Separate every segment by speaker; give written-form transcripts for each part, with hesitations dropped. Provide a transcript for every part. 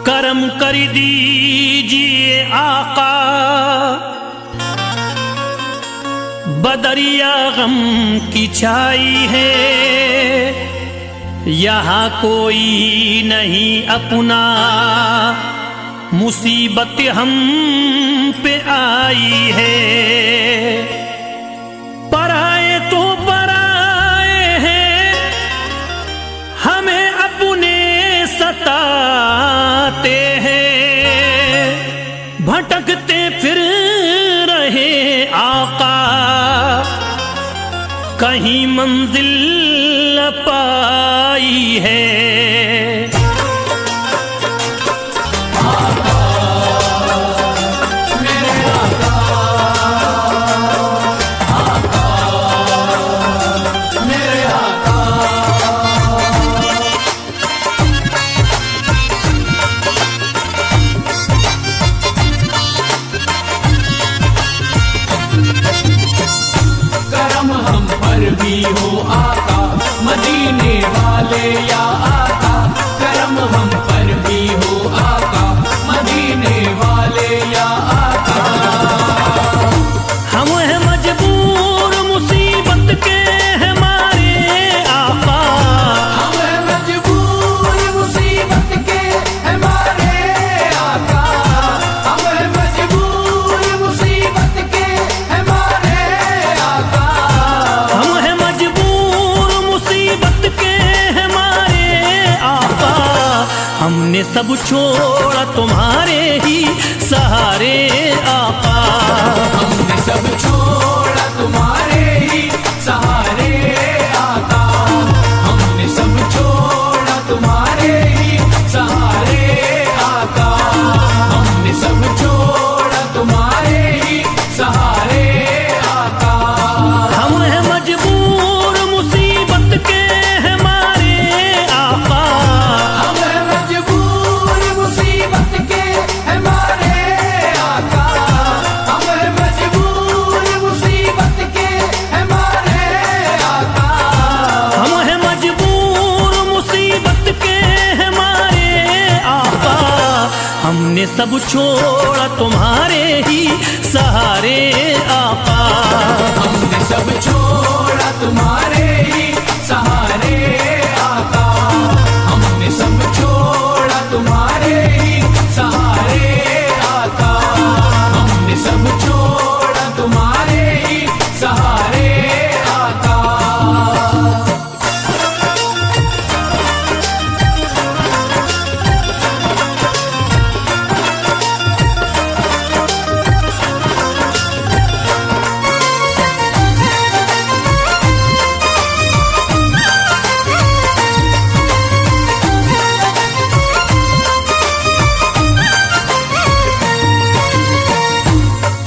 Speaker 1: करम कर दीजिए आका, बदरिया गम की छाई है, यहाँ कोई नहीं अपना, मुसीबत हम पे आई है। पराए तो पराए हैं, हमें अपने सताते हैं, भटकते फिर रहे आका, कहीं मंजिल न पाई है।
Speaker 2: भी हो आका मदीने वाले या आका, करम हम पर भी हो आका मदीने वाले या आका।
Speaker 1: हम हैं मजबूर मुसीबत के हमारे आका,
Speaker 2: हम हैं मजबूर मुसीबत के हमारे आका, हम हैं मजबूर मुसीबत के हमारे आका।
Speaker 1: हम हैं मजबूर मुसीबत के हमारे आका, हमने सब छोड़ा तुम्हारे ही सहारे आका,
Speaker 2: हमने सब छोड़ा तुम्हारे ही सहारे आका, हमने सब छोड़ा तुम्हारे ही सहारे आका, हमने सब छोड़ा तुम्हारे ही सहारे आका।
Speaker 1: हम हैं मजबूर मुसीबत के हमारे आका,
Speaker 2: हम हैं मजबूर मुसीबत के हमारे आका, हम हैं मजबूर मुसीबत के हमारे आका।
Speaker 1: हम हैं मजबूर मुसीबत के हमारे आका, हमने सब छोड़ा तुम्हारे ही सहारे आका,
Speaker 2: हमने सब छोड़ा तुम्हारे ही सहारे आका, हमने सब छोड़ा तुम्हारे ही सहारे आका, हमने सब छोड़ा तुम्हारे ही सहारे आका।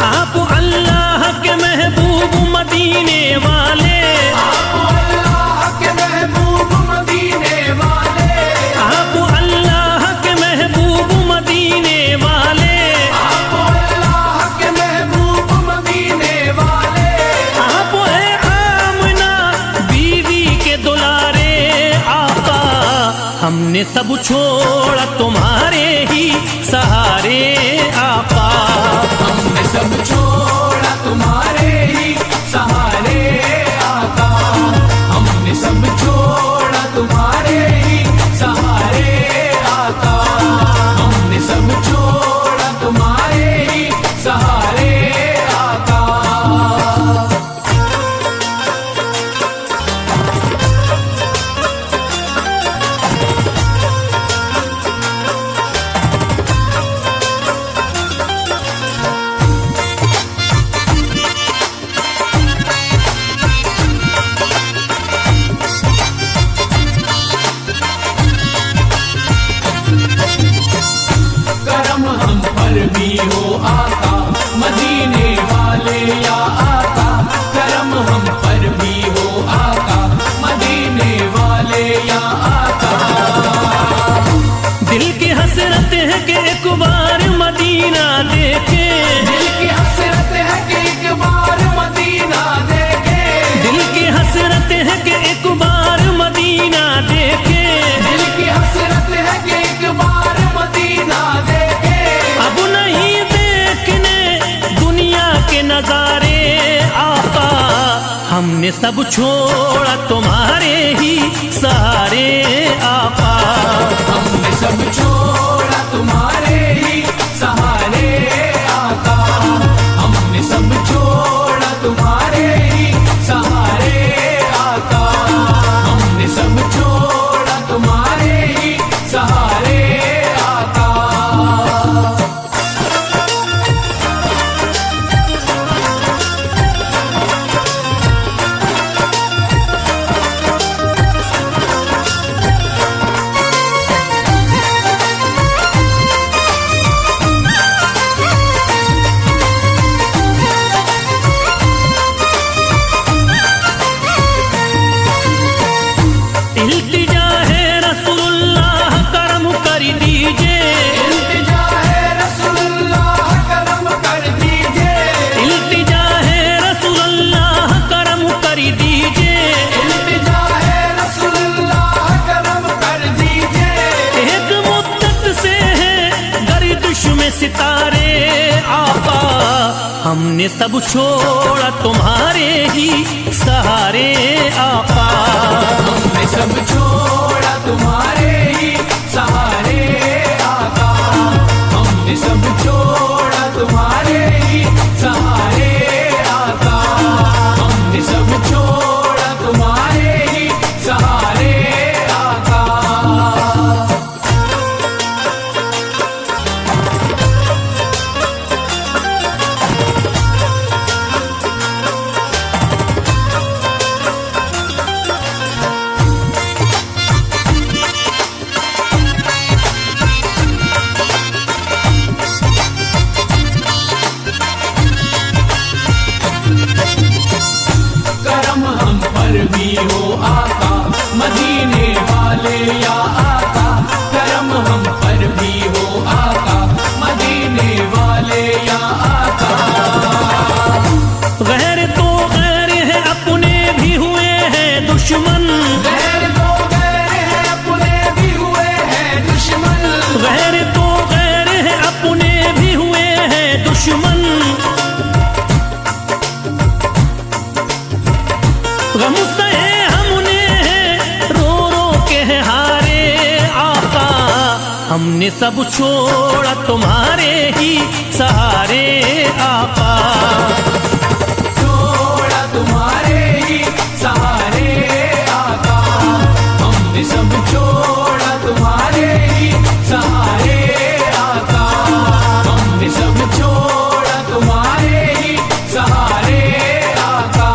Speaker 1: आप अल्लाह के महबूब मदीने वाले,
Speaker 2: आप अल्लाह के महबूब मदीने वाले,
Speaker 1: आप अल्लाह के महबूब मदीने वाले,
Speaker 2: आप अल्लाह के महबूब मदीने वाले,
Speaker 1: आप है आमना बीवी के दुलारे आका, हमने सब छोड़ा तुम्हारे ही सहारे आका,
Speaker 2: हमने सब छोड़ा तुम्हारे ही सहारे आका, हमने सब छोड़ा तुम्हारे ही सहारे आका, हमने सब छोड़ा तुम्हारे ही सहारे आका। करम हम पर भी हो आका मदीने वाले या आका, करम हम पर भी हो आका मदीने वाले या आका।
Speaker 1: दिल की हसरत है कि एक बार मदीना देखे,
Speaker 2: दिल की हसरत है कि एक बार मदीना देखे,
Speaker 1: दिल की हसरत है कि एक बार मदीना देखे,
Speaker 2: दिल की हसरत है कि एक बार मदीना
Speaker 1: हमने सब छोड़ा तुम्हारे ही सहारे आका।
Speaker 2: हमने सब छोड़ा तुम्हारे ही सहारे आका। हमने सब छोड़ा तुम्हारे ही सहारे आका। हमने सब छोड़ा तुम्हारे ही सहारे आका।
Speaker 1: इल्तिजा है रसूलुल्लाह करम कर दीजिए।
Speaker 2: इल्तिजा है रसूलुल्लाह करम कर दीजिए।
Speaker 1: इल्तिजा है रसूलुल्लाह करम कर दीजिए।
Speaker 2: इल्तिजा है रसूलुल्लाह करम कर दीजिए।
Speaker 1: एक मुद्दत से है गर्दिश में सितारे आका। हमने सब छोड़ा तुम्हारे ही सहारे आका।
Speaker 2: हमने सब छोड़ा तुम्हारे ही सहारे आका। हमने सब छोड़ा तुम्हारे ही सहारे आका। हमने सब छोड़ा तुम्हारे ही सहारे आका। करम हम पर भी हो आका मदीने वाले या आका। करम हम पर भी हो आका मदीने वाले या आका।
Speaker 1: गैर तो गैर है अपने भी हुए हैं दुश्मन।
Speaker 2: गैर तो गैर है अपने भी हुए हैं दुश्मन।
Speaker 1: गैर तो गैर है अपने भी हुए हैं दुश्मन। गम सहे हमने रो रो के हारे आका। हमने सब छोड़ा तुम्हारे ही सहारे आका।
Speaker 2: छोड़ा तुम्हारे ही सहारे आका। हमने सब छोड़ा तुम्हारे ही सहारे आका। हमने सब छोड़ा तुम्हारे ही सहारे आका।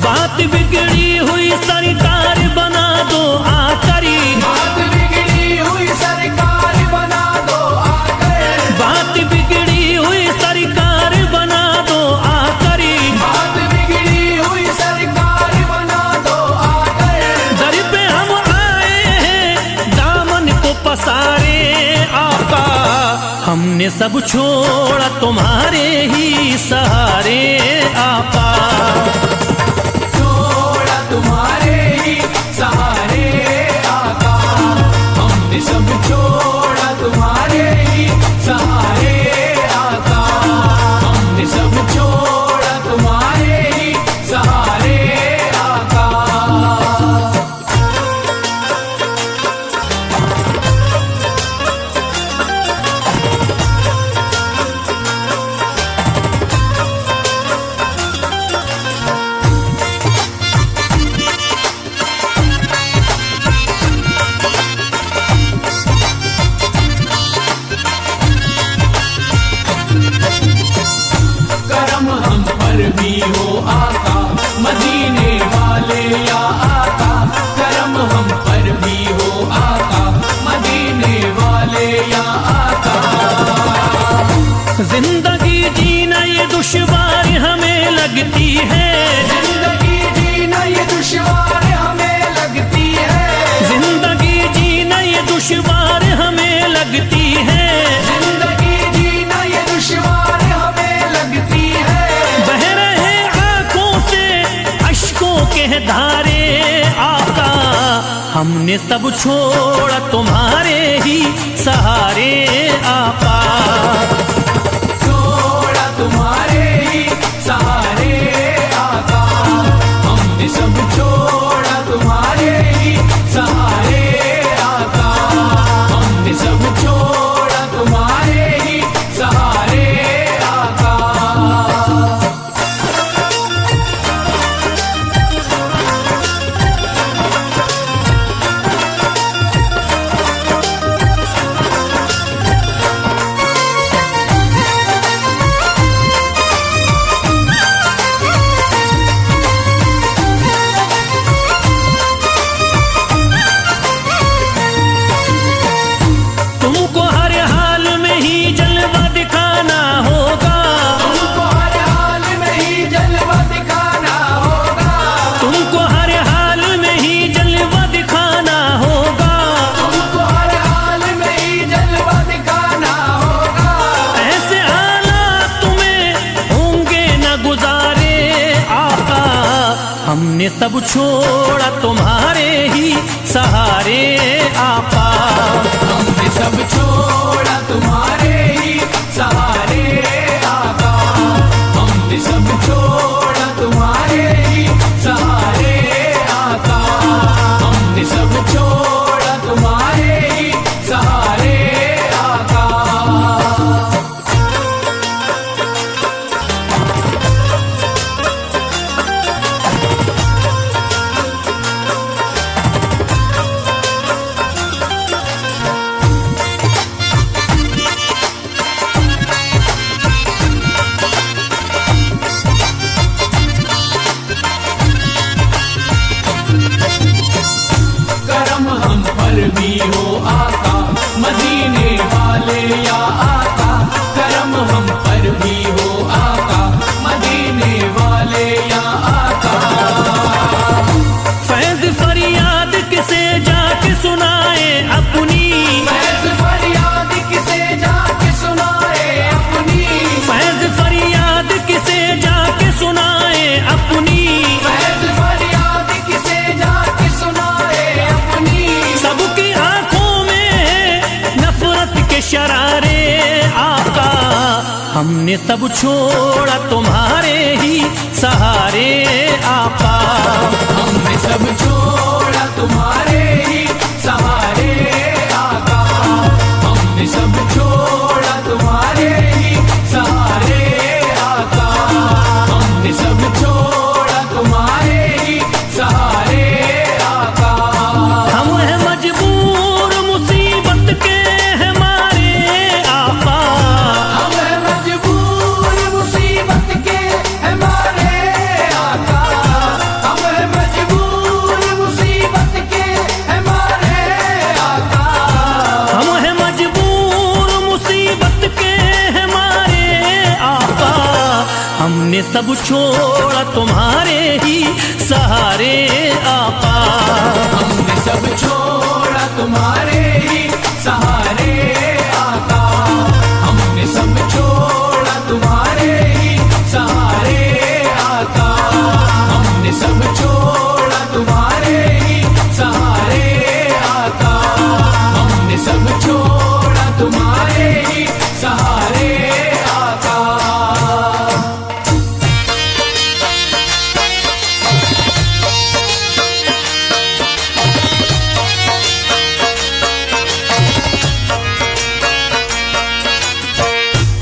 Speaker 1: बात बिगड़ी हुई सरकार बना दो आकरी।
Speaker 2: बात बिगड़ी हुई सरकार बना दो आकर।
Speaker 1: बात बिगड़ी हुई सरकार बना दो आकरी।
Speaker 2: बात बिगड़ी हुई सरकार बना दो आकर।
Speaker 1: दर पे हम आए हैं दामन को पसारे आका। हमने सब छोड़ा तुम्हारे ही सहारे आका।
Speaker 2: छोड़ा तुम्हारे ही सहारे आका। हमने सब छोड़ा तुम्हारे ही सहारे आका। हमने सब छोड़ा तुम्हारे ही सहारे आका। करम हम पर भी हो आका मदीने वाले या आका। करम हम पर भी हो आका मदीने वाले या आका।
Speaker 1: जिंदगी जीना ये दुश्वार हमें लगती है।
Speaker 2: जिंदगी जीना ये दुश्वार हमें लगती है।
Speaker 1: जिंदगी जीना ये धारे आका, हमने सब छोड़ा तुम्हारे ही सहारे आका।
Speaker 2: छोड़ा तुम्हारे ही सहारे आका, हमने सब छोड़ा तुम्हारे ही सहारे आका, हमने सब छोड़ा तुम्हारे ही सहारे आका।
Speaker 1: तुमको हर हाल में ही जलवा दिखाना होगा,
Speaker 2: तुमको हर हाल में ही जलवा दिखाना होगा,
Speaker 1: तुमको हर हाल में ही जलवा दिखाना होगा,
Speaker 2: तुमको हर हाल में ही जलवा दिखाना होगा।
Speaker 1: ऐसे हालात तुम्हें होंगे न गुजारे आका, हमने सब छोड़ा तुम्हारे ही सहारे आका।
Speaker 2: हमने सब छोड़ा तुम्हारे ही सहारे आका, हमने सब छोड़ा तुम्हारे ही सहारे आका, हमने सब छोड़ा तुम्हारे ही सहारे आका। करम हम पर भी हो आका, मदीने वाले या आका, करम हम पर भी हो आका, मदीने वाले या आका।
Speaker 1: फैज फरियाद किसे जाके सुनाए अपनी,
Speaker 2: फैज फरियाद किसे जाके सुनाए अपनी,
Speaker 1: फैज फरियाद किसे जाके सुनाए अपनी,
Speaker 2: फैज फरियाद किसे जाके सुनाए अपनी।
Speaker 1: सबकी आंखों में नफरत के शरारे आका, हमने सब छोड़ा तुम्हारे ही सहारे आका।
Speaker 2: हमने सब छोड़ा तुम्हारे ही सहारे आका, हमने सब छोड़ा तुम्हारे ही सहारे आका, हमने सब छोड़ा तुम्हारे ही सहारे आका।
Speaker 1: हम हैं मजबूर मुसीबत के हैं मारे आका,
Speaker 2: हम हैं मजबूर मुसीबत के हमारे आका, हम हैं मजबूर मुसीबत के हमारे आका।
Speaker 1: हम हैं मजबूर मुसीबत के हैं मारे आका, हमने सब छोड़ा तुम्हारे ही सहारे आका।
Speaker 2: हमने सब छोड़ा तुम्हारे ही सहारे आका, हमने सब छोड़ा तुम्हारे ही सहारे आका, हमने सब छोड़ा तुम्हारे ही सहारे आका, हमने सब छोड़ा तुम्हारे ही सहारे आका।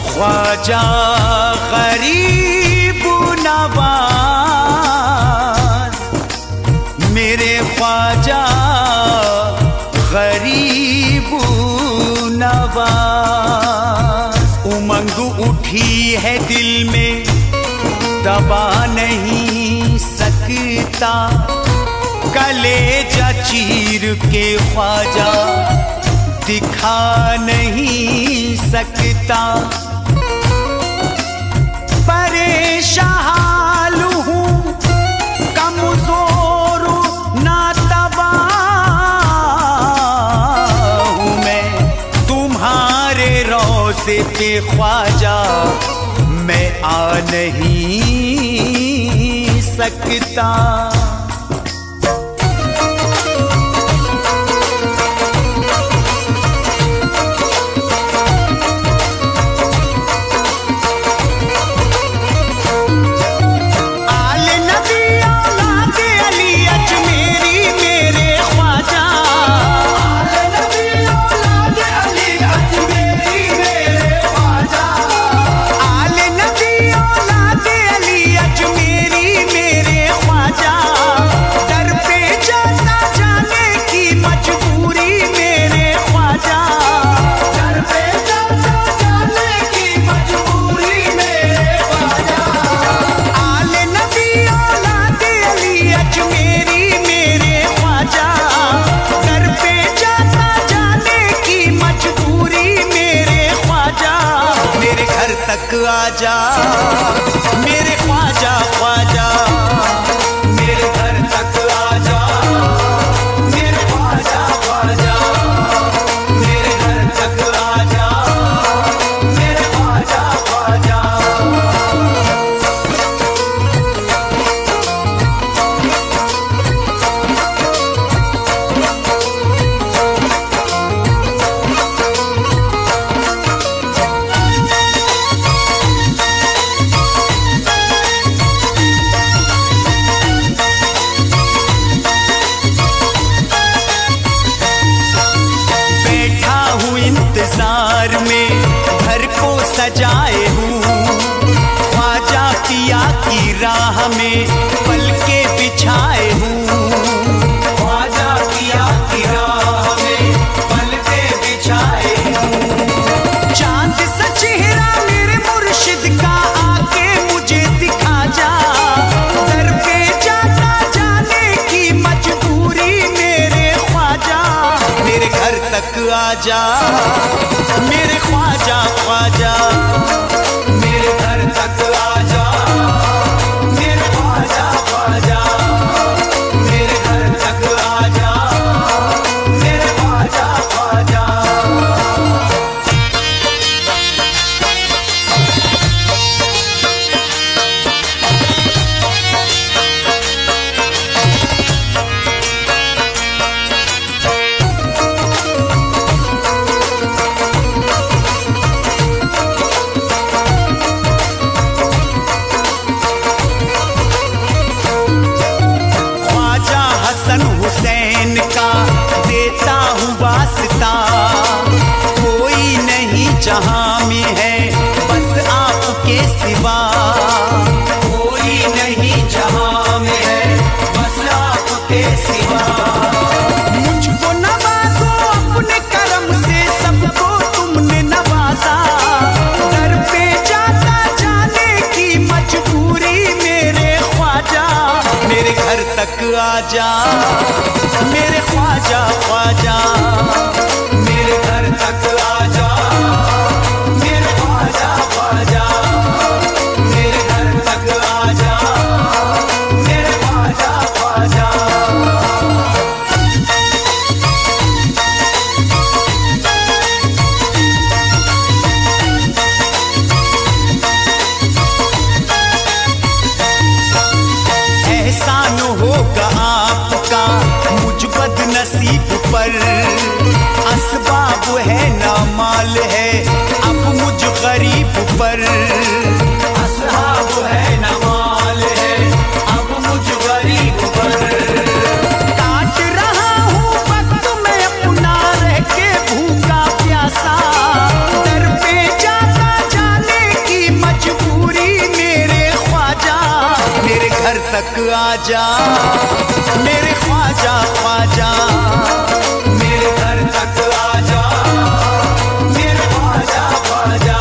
Speaker 3: ख्वाजा गरीब नवाज, मेरे ख्वाजा गरीब नवाज। उमंग उठी है दिल में दबा नहीं सकता, कलेजा चीर के ख्वाजा दिखा नहीं सकता। परेशान हूँ कमजोर नातबा हूँ मैं, तुम्हारे रोज़े पे ख्वाजा मैं आ नहीं सकता। सजाए हूँ, ख्वाजा पिया की राह में पलके बिछाए हूँ, ख्वाजा पिया की राह में पलके बिछाए हूँ। चांद सा चेहरा मेरे मुर्शिद का आके मुझे दिखा जा, दर पे जाता जाने की मजबूरी मेरे ख्वाजा, मेरे घर तक आजा मेरे ख्वाजा ख्वाजा, मेरे घर तक आजा मेरे ख्वाजा ख्वाजा, मेरे घर तक आजा मेरे ख्वाजा ख्वाजा। हुसैन का देता हूँ वास्ता, कोई नहीं जहां में है बस आपके सिवा, कोई नहीं जहां में है बस आपके सिवा। मुझको नवाजो अपने करम से, सबको तुमने नवाजा, दर पे जाता जाने की मजबूरी मेरे ख्वाजा, मेरे घर तक आजा मेरे ख्वाजा ख्वाजा, मेरे घर तक आजा मेरे ख्वाजा ख्वाजा, मेरे घर तक आजा मेरे ख्वाजा ख्वाजा। एहसान होगा आपका मुझ बदनसीब पर, असबाब है ना माल है अब मुझ गरीब पर, असबाब है ना माल है अब मुझ गरीब पर। काट रहा हूँ वक्त मैं अपना रह के भूखा प्यासा, दर पे जाता जाने की मजबूरी मेरे ख्वाजा, मेरे घर तक आजा मेरे ख्वाजा ख्वाजा, मेरे घर तक आजा मेरे ख्वाजा ख्वाजा,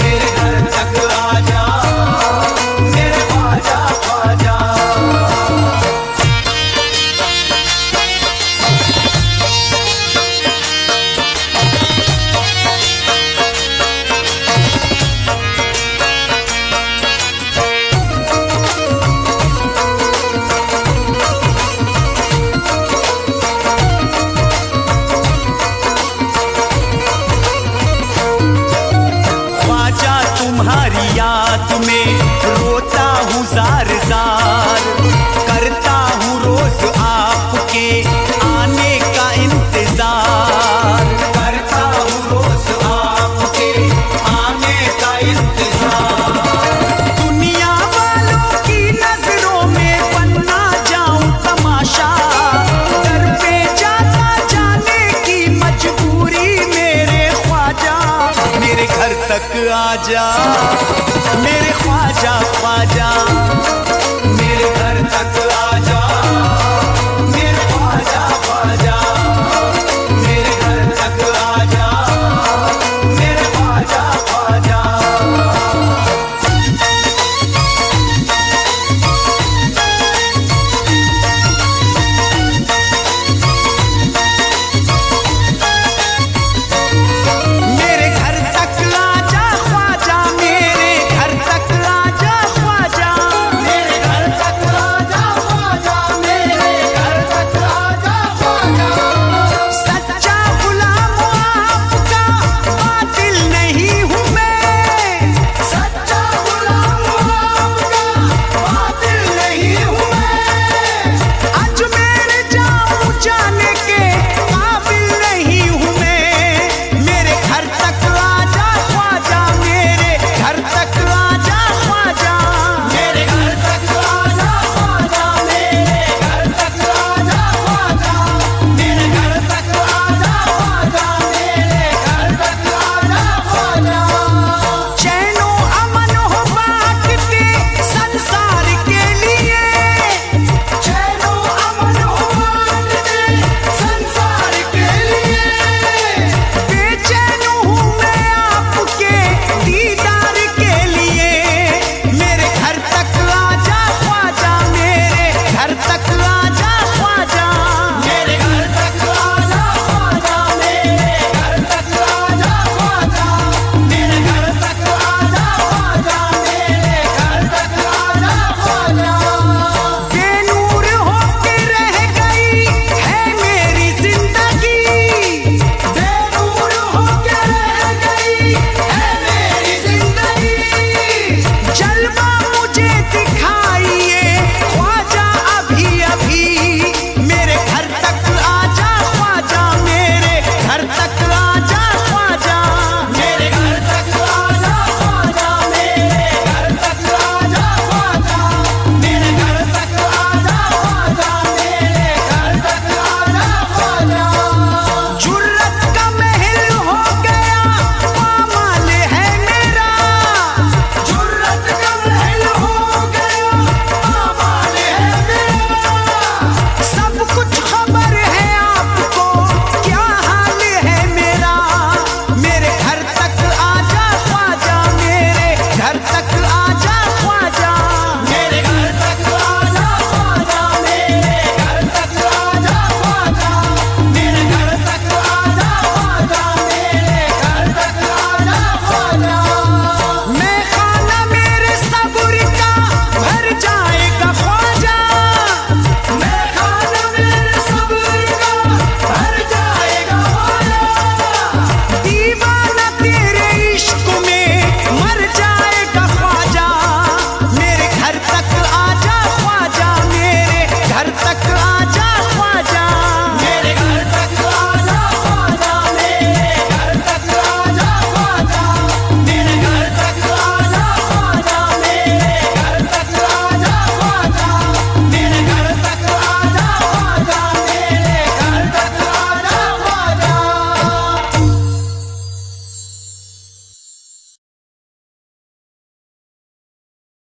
Speaker 3: मेरे घर तक आजा मेरे ख्वाजा ख्वाजा। तुम्हारी याद में रोता हूँ जार जार, करता हूँ रोज आपके आने का इंतजार, करता हूँ रोज आपके आने का इंतजार। दुनिया वालों की नजरों में बनना जाऊं तमाशा, दर पे जाता जाने की मजबूरी मेरे ख्वाजा, मेरे घर तक आजा मेरे ख्वाजा ख्वाजा,